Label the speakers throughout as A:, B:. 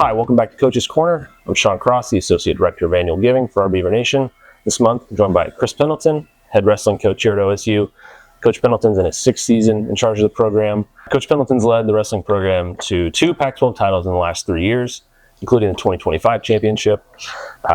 A: Hi, welcome back to Coach's Corner. I'm Sean Cross, the Associate Director of Annual Giving for our Beaver Nation. This month, I'm joined by Chris Pendleton, head wrestling coach here at OSU. Coach Pendleton's in his sixth season in charge of the program. Coach Pendleton's led the wrestling program to 2 Pac-12 titles in the last 3 years, including the 2025 championship.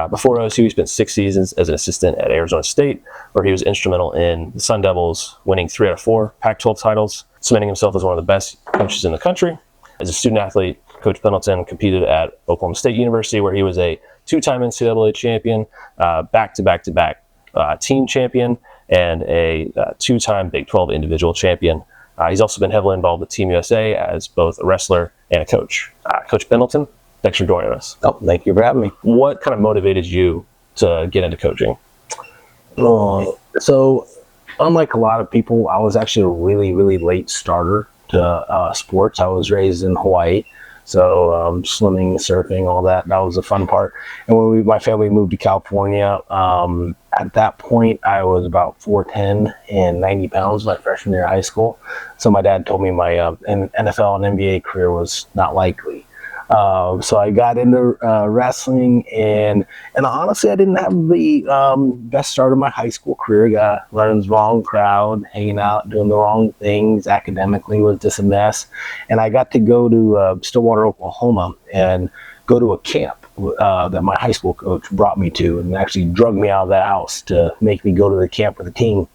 A: Before OSU, he spent 6 seasons as an assistant at Arizona State, where he was instrumental in the Sun Devils winning 3 out of 4 Pac-12 titles, cementing himself as one of the best coaches in the country. As a student athlete, Coach Pendleton competed at Oklahoma State University, where he was a 2-time NCAA champion, back-to-back team champion, and a 2-time Big 12 individual champion. He's also been heavily involved with Team USA as both a wrestler and a coach. Coach Pendleton, thanks for joining us.
B: Oh, thank you for having me.
A: What kind of motivated you to get into coaching?
B: So, unlike a lot of people, I was actually a really late starter to sports. I was raised in Hawaii, so swimming, surfing, all that was a fun part. And when my family moved to California, at that point I was about 4'10" and 90 pounds my freshman year of high school. So my dad told me my NFL and NBA career was not likely. So I got into wrestling, and honestly, I didn't have the best start of my high school career. Got learning the wrong crowd, hanging out, doing the wrong things. Academically was just a mess. And I got to go to Stillwater, Oklahoma, and go to a camp that my high school coach brought me to, and actually drug me out of that house to make me go to the camp with the team.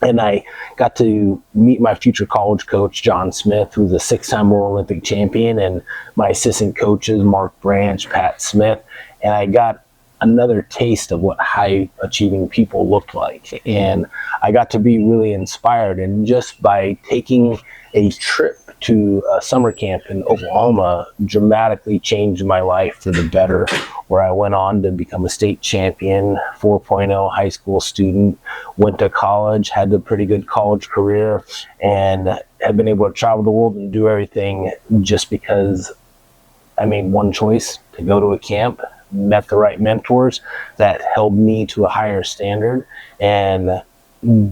B: And I got to meet my future college coach, John Smith, who's a 6-time World Olympic champion, and my assistant coaches, Mark Branch, Pat Smith. And I got another taste of what high-achieving people looked like. And I got to be really inspired. And just by taking a trip to a summer camp in Oklahoma dramatically changed my life for the better, where I went on to become a state champion, 4.0 high school student, went to college, had a pretty good college career, and have been able to travel the world and do everything just because I made one choice to go to a camp, met the right mentors that held me to a higher standard, and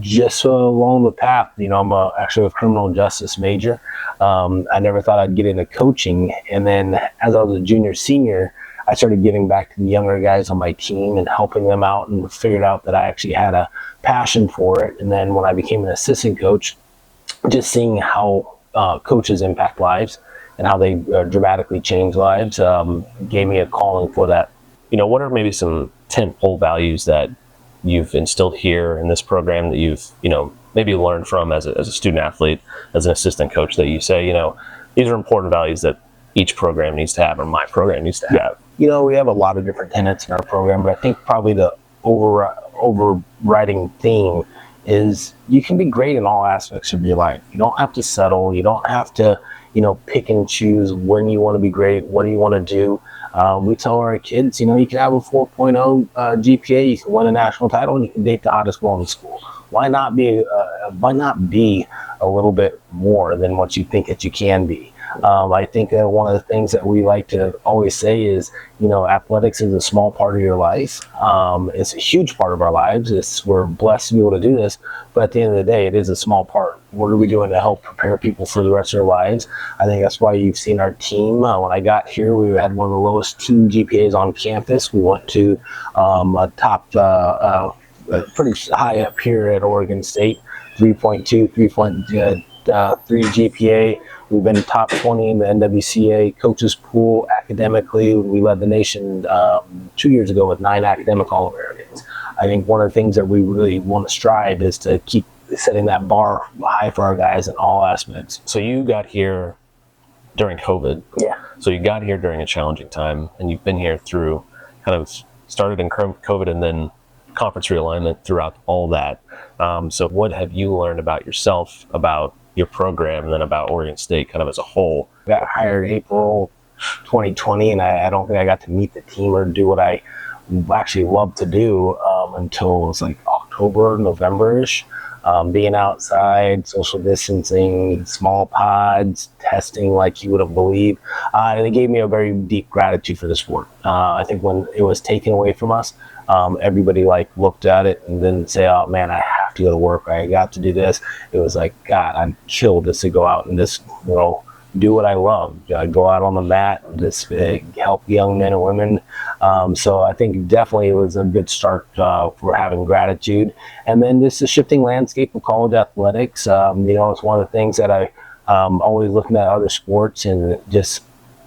B: just along the path, I'm actually a criminal justice major. I never thought I'd get into coaching. And then as I was a junior, senior, I started giving back to the younger guys on my team and helping them out, and figured out that I actually had a passion for it. And then when I became an assistant coach, just seeing how coaches impact lives and how they dramatically change lives gave me a calling for that.
A: What are maybe some tentpole values that you've instilled here in this program that you've, maybe learned from as a student athlete, as an assistant coach, that you say, these are important values that each program needs to have, or my program needs to have?
B: We have a lot of different tenets in our program, but I think probably the overriding theme is you can be great in all aspects of your life. You don't have to settle. You don't have to, pick and choose when you want to be great, what do you want to do. We tell our kids, you can have a 4.0 GPA, you can win a national title, and you can date the hottest girl in school. Why not be a little bit more than what you think that you can be? I think that one of the things that we like to always say is, athletics is a small part of your life. It's a huge part of our lives. We're blessed to be able to do this, but at the end of the day, it is a small part. What are we doing to help prepare people for the rest of their lives? I think that's why you've seen our team. When I got here, we had one of the lowest team GPAs on campus. We went to a top, pretty high up here at Oregon State, 3.2, 3.3 GPA. We've been top 20 in the NWCA coaches pool academically. We led the nation 2 years ago with 9 academic All-Americans. I think one of the things that we really want to strive is to keep setting that bar high for our guys in all aspects.
A: So you got here during COVID.
B: Yeah.
A: So you got here during a challenging time, and you've been here through kind of started in COVID and then conference realignment throughout all that. So what have you learned about yourself, about your program, and then about Oregon State kind of as a whole?
B: I got hired April 2020, and I don't think I got to meet the team or do what I actually love to do until it was like October, November-ish. Being outside, social distancing, small pods, testing like you would have believed. And it gave me a very deep gratitude for the sport. I think when it was taken away from us, everybody looked at it and didn't say, oh man, I have to go to work, I got to do this. It was like, God, I'm chilled just to go out and just, do what I love. Go out on the mat, just help young men and women. So I think definitely it was a good start for having gratitude. And then this is shifting landscape of college athletics. It's one of the things that I always looking at other sports, and just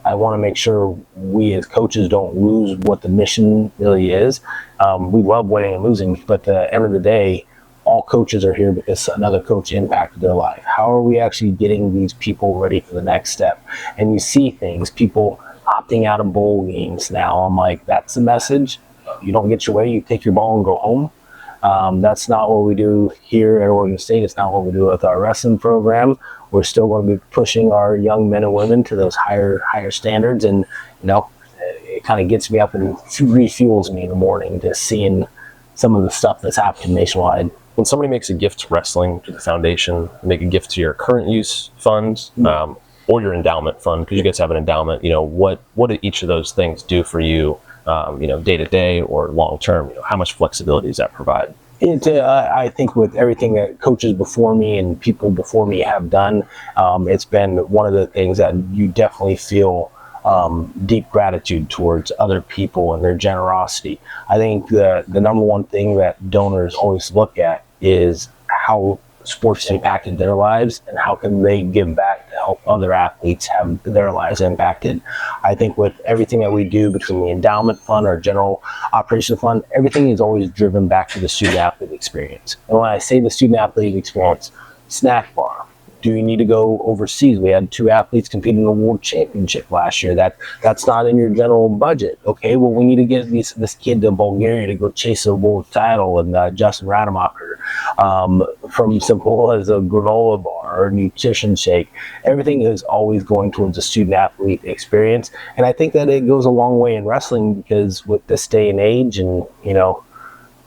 B: I want to make sure we as coaches don't lose what the mission really is. We love winning and losing, but at the end of the day, all coaches are here because another coach impacted their life. How are we actually getting these people ready for the next step? And you see things, people opting out of bowl games now. I'm like, that's the message. You don't get your way, you take your ball and go home. That's not what we do here at Oregon State. It's not what we do with our wrestling program. We're still going to be pushing our young men and women to those higher standards. And, it kind of gets me up and refuels me in the morning, just seeing some of the stuff that's happening nationwide.
A: When somebody makes a gift to wrestling, to the foundation, make a gift to your current use fund, or your endowment fund, because you guys have an endowment, what do each of those things do for you, day to day or long term? How much flexibility does that provide?
B: I think with everything that coaches before me and people before me have done, it's been one of the things that you definitely feel deep gratitude towards other people and their generosity. I think the number one thing that donors always look at is how sports impacted their lives and how can they give back to help other athletes have their lives impacted. I think with everything that we do between the endowment fund, our general operations fund, everything is always driven back to the student athlete experience. And when I say the student athlete experience, snack bar. Do you need to go overseas? We had 2 athletes competing in the world championship last year. That's not in your general budget. Okay, well, we need to get this kid to Bulgaria to go chase a world title, and Justin Rademacher, from simple as a granola bar or a nutrition shake. Everything is always going towards a student athlete experience. And I think that it goes a long way in wrestling, because with this day and age and,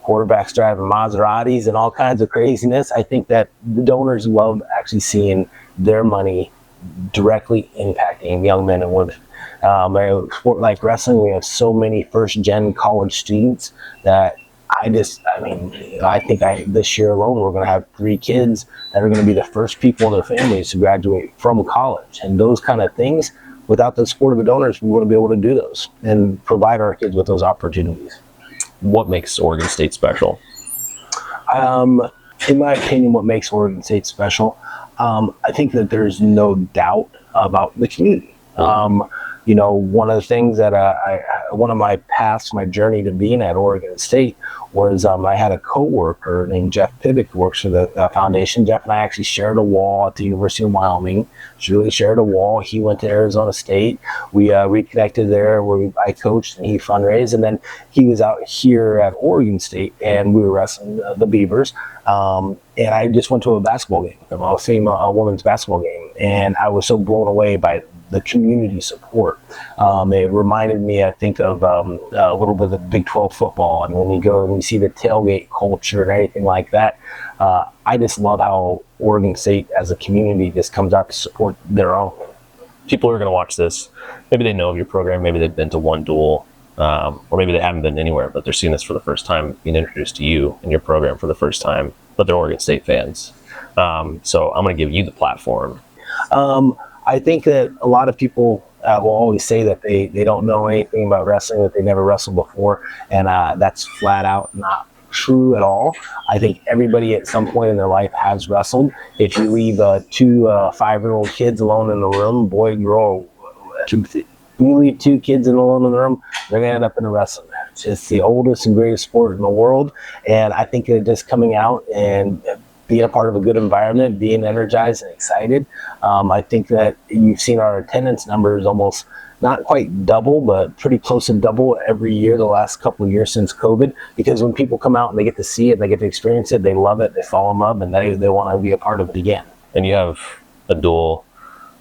B: quarterbacks driving Maseratis and all kinds of craziness, I think that the donors love actually seeing their money directly impacting young men and women. A sport like wrestling, we have so many first-gen college students that I think this year alone we're going to have 3 kids that are going to be the first people in their families to graduate from college. And those kind of things, without the support of the donors, we wouldn't be able to do those and provide our kids with those opportunities.
A: What makes Oregon State special?
B: In my opinion, what makes Oregon State special, I think that there's no doubt about the community. One of the things that one of my paths, my journey to being at Oregon State was I had a coworker named Jeff Pivick who works for the foundation. Jeff and I actually shared a wall at the University of Wyoming. Julie shared a wall. He went to Arizona State. We reconnected there where I coached and he fundraised. And then he was out here at Oregon State and we were wrestling the Beavers. And I just went to a basketball game, a women's basketball game. And I was so blown away by the community support. It reminded me, I think, of a little bit of the Big 12 football. And when you go and you see the tailgate culture and everything like that, I just love how Oregon State as a community just comes out to support their own.
A: People are going to watch this. Maybe they know of your program. Maybe they've been to one duel, or maybe they haven't been anywhere, but they're seeing this for the first time, being introduced to you and your program for the first time, but they're Oregon State fans. So I'm going to give you the platform.
B: I think that a lot of people will always say that they don't know anything about wrestling, that they never wrestled before, and that's flat out not true at all. I think everybody at some point in their life has wrestled. If you leave 2 5-year-old kids alone in the room, boy, girl, you leave 2 kids alone in the room, they're going to end up in a wrestling match. It's the oldest and greatest sport in the world, and I think that just coming out and being a part of a good environment, being energized and excited. I think that you've seen our attendance numbers almost not quite double, but pretty close to double every year the last couple of years since COVID, because when people come out and they get to see it, they get to experience it, they love it, they fall in love, and they want to be a part of it again.
A: And you have a duel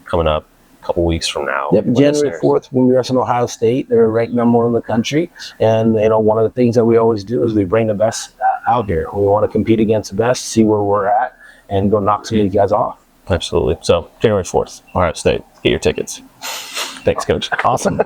A: coming up a couple weeks from now.
B: Yep, January 4th, when we wrestle Ohio State, they're ranked number 1 in the country. And, one of the things that we always do is we bring the best out here. We want to compete against the best, see where we're at, and go knock some of these guys off.
A: Absolutely. So, January 4th, Ohio State. Get your tickets. Thanks, Coach.
B: Awesome.